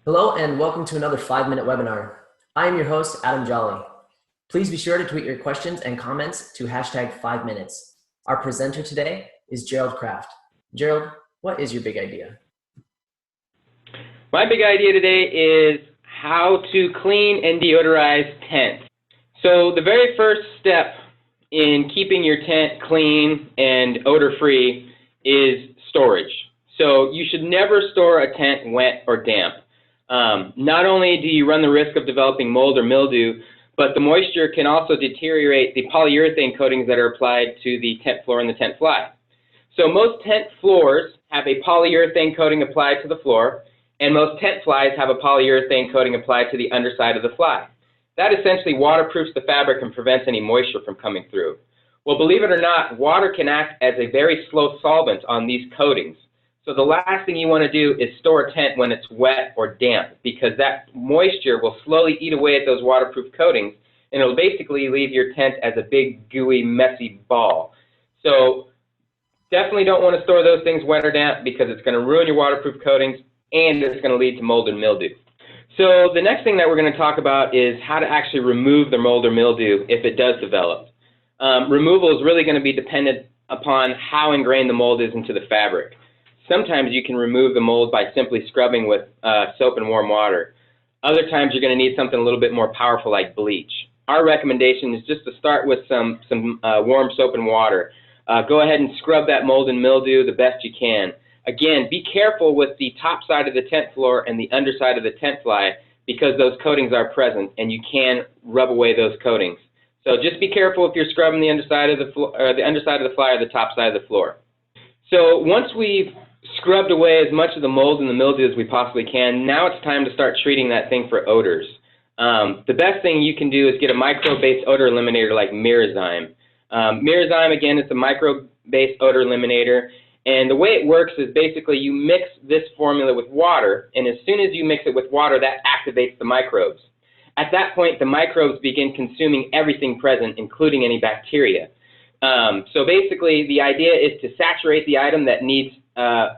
Hello and welcome to another 5-minute webinar. I am your host, Adam Jolly. Please be sure to tweet your questions and comments to hashtag 5minutes. Our presenter today is Gerald Kraft. Gerald, what is your big idea? My big idea today is how to clean and deodorize tents. So the very first step in keeping your tent clean and odor-free is storage. So you should never store a tent wet or damp. Not only do you run the risk of developing mold or mildew, but the moisture can also deteriorate the polyurethane coatings that are applied to the tent floor and the tent fly. So most tent floors have a polyurethane coating applied to the floor, and most tent flies have a polyurethane coating applied to the underside of the fly. That essentially waterproofs the fabric and prevents any moisture from coming through. Well, believe it or not, water can act as a very slow solvent on these coatings. So the last thing you want to do is store a tent when it's wet or damp, because that moisture will slowly eat away at those waterproof coatings, and it'll basically leave your tent as a big, gooey, messy ball. So definitely don't want to store those things wet or damp, because it's going to ruin your waterproof coatings and it's going to lead to mold and mildew. So the next thing that we're going to talk about is how to actually remove the mold or mildew if it does develop. Removal is really going to be dependent upon how ingrained the mold is into the fabric. Sometimes you can remove the mold by simply scrubbing with soap and warm water. Other times you're going to need something a little bit more powerful like bleach. Our recommendation is just to start with some warm soap and water. Go ahead and scrub that mold and mildew the best you can. Again, be careful with the top side of the tent floor and the underside of the tent fly, because those coatings are present and you can rub away those coatings. So just be careful if you're scrubbing the underside of the fly or the top side of the floor. So once we've scrubbed away as much of the mold and the mildew as we possibly can, now it's time to start treating that thing for odors. The best thing you can do is get a microbe-based odor eliminator like Mirazyme. Mirazyme, again, it's a microbe-based odor eliminator, and the way it works is basically you mix this formula with water, and as soon as you mix it with water, that activates the microbes. At that point, the microbes begin consuming everything present, including any bacteria. So basically, the idea is to saturate the item that needs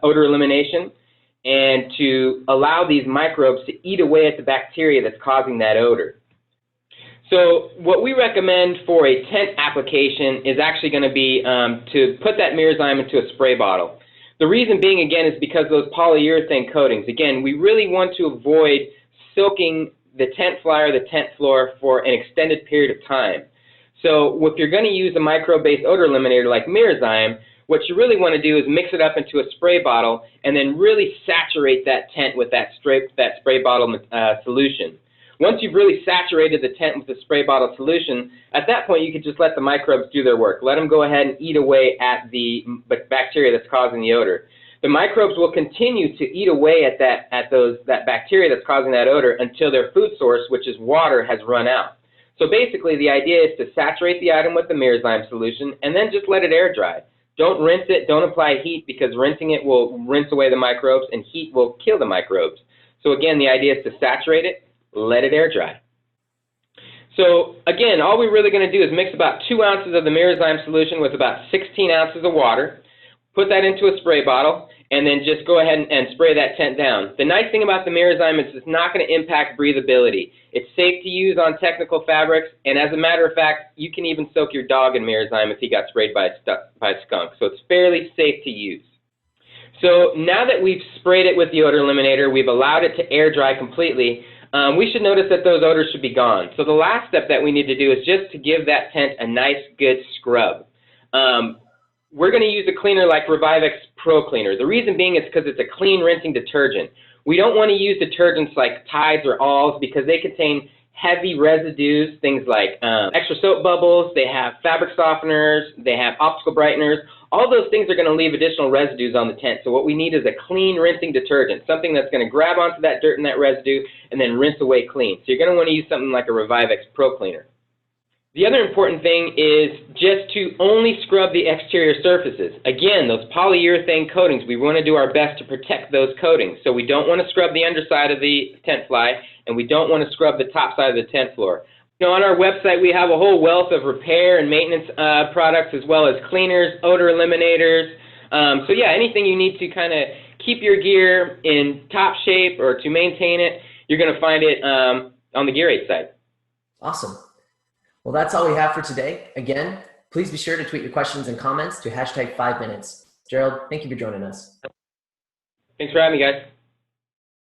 odor elimination and to allow these microbes to eat away at the bacteria that's causing that odor. So what we recommend for a tent application is actually going to be to put that Mirazyme into a spray bottle. The reason being, again, is because those polyurethane coatings. Again, we really want to avoid silking the tent fly or the tent floor for an extended period of time. So if you're going to use a microbe-based odor eliminator like Mirazyme, what you really want to do is mix it up into a spray bottle and then really saturate that tent with that spray bottle solution. Once you've really saturated the tent with the spray bottle solution, at that point you can just let the microbes do their work. Let them go ahead and eat away at the bacteria that's causing the odor. The microbes will continue to eat away at that bacteria that's causing that odor until their food source, which is water, has run out. So basically the idea is to saturate the item with the Mirazyme solution and then just let it air dry. Don't rinse it, don't apply heat, because rinsing it will rinse away the microbes and heat will kill the microbes. So again, the idea is to saturate it, let it air dry. So again, all we're really going to do is mix about 2 ounces of the Mirazyme solution with about 16 ounces of water, put that into a spray bottle, and then just go ahead and spray that tent down. The nice thing about the Mirazyme is it's not going to impact breathability. It's safe to use on technical fabrics, and as a matter of fact, you can even soak your dog in Mirazyme if he got sprayed by a skunk. So it's fairly safe to use. So now that we've sprayed it with the odor eliminator, we've allowed it to air dry completely, we should notice that those odors should be gone. So the last step that we need to do is just to give that tent a nice, good scrub. We're going to use a cleaner like Revivex Pro Cleaner. The reason being is because it's a clean rinsing detergent. We don't want to use detergents like Tides or Alls because they contain heavy residues, things like extra soap bubbles, they have fabric softeners, they have optical brighteners. All those things are going to leave additional residues on the tent. So what we need is a clean rinsing detergent, something that's going to grab onto that dirt and that residue and then rinse away clean. So you're going to want to use something like a Revivex Pro Cleaner. The other important thing is just to only scrub the exterior surfaces. Again, those polyurethane coatings, we want to do our best to protect those coatings. So we don't want to scrub the underside of the tent fly, and we don't want to scrub the top side of the tent floor. You know, on our website, we have a whole wealth of repair and maintenance products, as well as cleaners, odor eliminators. So yeah, anything you need to kind of keep your gear in top shape or to maintain it, you're going to find it on the Gear 8 site. Awesome. Well, that's all we have for today. Again, please be sure to tweet your questions and comments to hashtag 5 minutes. Gerald, thank you for joining us. Thanks for having me, guys.